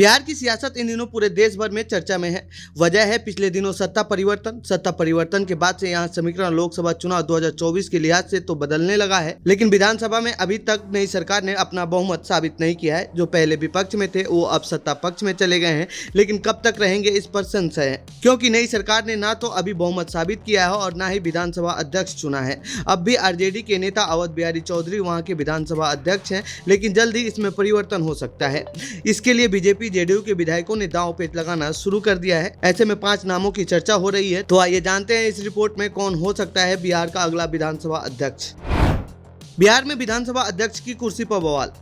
बिहार की सियासत इन दिनों पूरे देश भर में चर्चा में है। वजह है पिछले दिनों सत्ता परिवर्तन के बाद से यहाँ समीकरण लोकसभा चुनाव 2024 के लिहाज से तो बदलने लगा है, लेकिन विधानसभा में अभी तक नई सरकार ने अपना बहुमत साबित नहीं किया है। जो पहले विपक्ष में थे वो अब सत्ता पक्ष में चले गए हैं, लेकिन कब तक रहेंगे इस पर संशय है, क्योंकि नई सरकार ने ना तो अभी बहुमत साबित किया है और ना ही विधानसभा अध्यक्ष चुना है। अब भी आरजेडी के नेता अवध बिहारी चौधरी वहाँ के विधानसभा अध्यक्ष हैं, लेकिन जल्द ही इसमें परिवर्तन हो सकता है। इसके लिए बीजेपी जेडीयू के विधायकों ने दांव पेच लगाना शुरू कर दिया है। ऐसे में 5 नामों की चर्चा हो रही है। तो आइए जानते हैं इस रिपोर्ट में कौन हो सकता है बिहार का अगला विधानसभा अध्यक्ष। बिहार में विधानसभा अध्यक्ष की कुर्सी पर बवाल।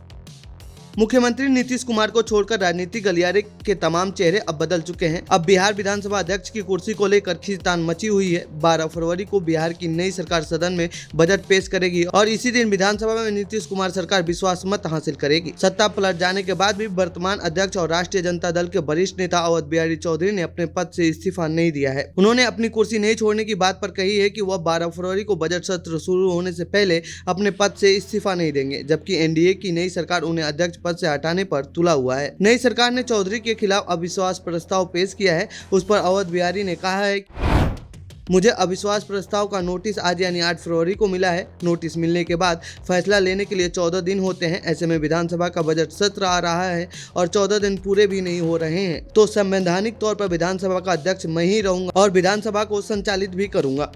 मुख्यमंत्री नीतीश कुमार को छोड़कर राजनीतिक गलियारे के तमाम चेहरे अब बदल चुके हैं। अब बिहार विधानसभा अध्यक्ष की कुर्सी को लेकर खींचतान मची हुई है। 12 फरवरी को बिहार की नई सरकार सदन में बजट पेश करेगी और इसी दिन विधानसभा में नीतीश कुमार सरकार विश्वास मत हासिल करेगी। सत्ता पलट जाने के बाद भी वर्तमान अध्यक्ष और राष्ट्रीय जनता दल के वरिष्ठ नेता अवध बिहारी चौधरी ने अपने पद से इस्तीफा नहीं दिया है। उन्होंने अपनी कुर्सी नहीं छोड़ने की बात पर कही है कि वह 12 फरवरी को बजट सत्र शुरू होने से पहले अपने पद से इस्तीफा नहीं देंगे, जबकि एनडीए की नई सरकार उन्हें अध्यक्ष पद से हटाने पर तुला हुआ है। नई सरकार ने चौधरी के खिलाफ अविश्वास प्रस्ताव पेश किया है। उस पर अवध बिहारी ने कहा है, मुझे अविश्वास प्रस्ताव का नोटिस आज यानी 8 फरवरी को मिला है। नोटिस मिलने के बाद फैसला लेने के लिए 14 दिन होते हैं। ऐसे में विधानसभा का बजट सत्र आ रहा है और 14 दिन पूरे भी नहीं हो रहे हैं, तो संवैधानिक तौर पर विधानसभा का अध्यक्ष मैं ही रहूंगा और विधानसभा को संचालित भी करूंगा।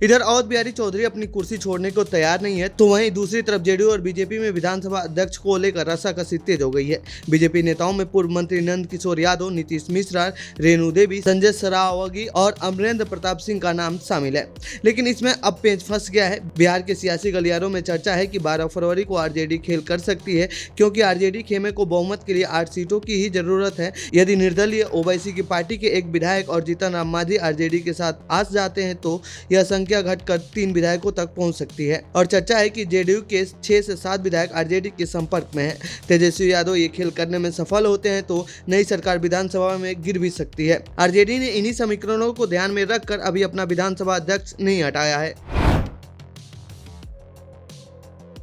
इधर अवध बिहारी चौधरी अपनी कुर्सी छोड़ने को तैयार नहीं है, तो वहीं दूसरी तरफ जेडीयू और बीजेपी में विधानसभा अध्यक्ष को लेकर रस्साकसी तेज हो गई है। बीजेपी नेताओं में पूर्व मंत्री नंद किशोर यादव, नीतीश मिश्रा, रेणु देवी, संजय सरावगी और अमरेंद्र प्रताप सिंह का नाम शामिल है। लेकिन इसमें अब पेंच फंस गया है। बिहार के सियासी गलियारों में चर्चा है कि 12 फरवरी को आरजेडी खेल कर सकती है, क्योंकि आरजेडी खेमे को बहुमत के लिए 8 सीटों की ही जरूरत है। यदि निर्दलीय ओवैसी की पार्टी के एक विधायक और जीतन राम मांझी आरजेडी के साथ आस जाते हैं तो यह संख्या घटकर 3 विधायकों तक पहुंच सकती है। और चर्चा है कि जेडीयू के 6 से 7 विधायक आरजेडी के संपर्क में हैं। तेजस्वी यादव ये खेल करने में सफल होते हैं तो नई सरकार विधानसभा में गिर भी सकती है। आरजेडी ने इन्हीं समीकरणों को ध्यान में रखकर अभी अपना विधानसभा अध्यक्ष नहीं हटाया है।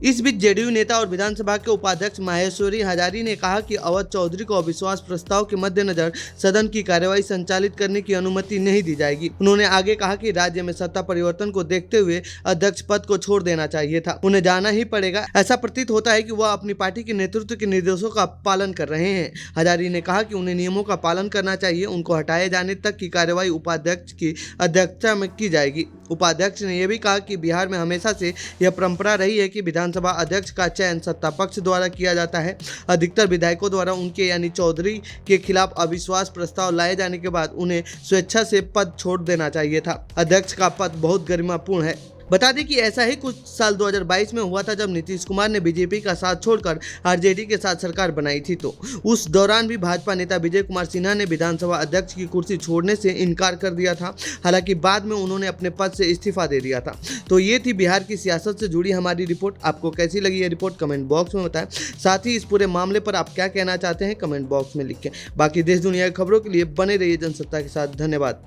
इस बीच जेडीयू नेता और विधानसभा के उपाध्यक्ष माहेश्वरी हजारी ने कहा कि अवध चौधरी को अविश्वास प्रस्ताव के मद्देनजर सदन की कार्यवाही संचालित करने की अनुमति नहीं दी जाएगी। उन्होंने आगे कहा कि राज्य में सत्ता परिवर्तन को देखते हुए अध्यक्ष पद को छोड़ देना चाहिए था, उन्हें जाना ही पड़ेगा। ऐसा प्रतीत होता है कि वह अपनी पार्टी के नेतृत्व के निर्देशों का पालन कर रहे हैं। हजारी ने कहा कि उन्हें नियमों का पालन करना चाहिए। उनको हटाए जाने तक की कार्यवाही उपाध्यक्ष की अध्यक्षता में की जाएगी। उपाध्यक्ष ने यह भी कहा कि बिहार में हमेशा से यह परंपरा रही है कि विधानसभा अध्यक्ष का चयन सत्ता पक्ष द्वारा किया जाता है। अधिकतर विधायकों द्वारा उनके यानी चौधरी के खिलाफ अविश्वास प्रस्ताव लाए जाने के बाद उन्हें स्वेच्छा से पद छोड़ देना चाहिए था। अध्यक्ष का पद बहुत गरिमापूर्ण है। बता दें कि ऐसा ही कुछ साल 2022 में हुआ था, जब नीतीश कुमार ने बीजेपी का साथ छोड़कर आरजेडी के साथ सरकार बनाई थी। तो उस दौरान भी भाजपा नेता विजय कुमार सिन्हा ने विधानसभा अध्यक्ष की कुर्सी छोड़ने से इनकार कर दिया था। हालांकि बाद में उन्होंने अपने पद से इस्तीफा दे दिया था। तो ये थी बिहार की सियासत से जुड़ी हमारी रिपोर्ट। आपको कैसी लगी ये रिपोर्ट कमेंट बॉक्स में बताएं। साथ ही इस पूरे मामले पर आप क्या कहना चाहते हैं कमेंट बॉक्स में लिखें। बाकी देश दुनिया की खबरों के लिए बने रहिए जनसत्ता के साथ। धन्यवाद।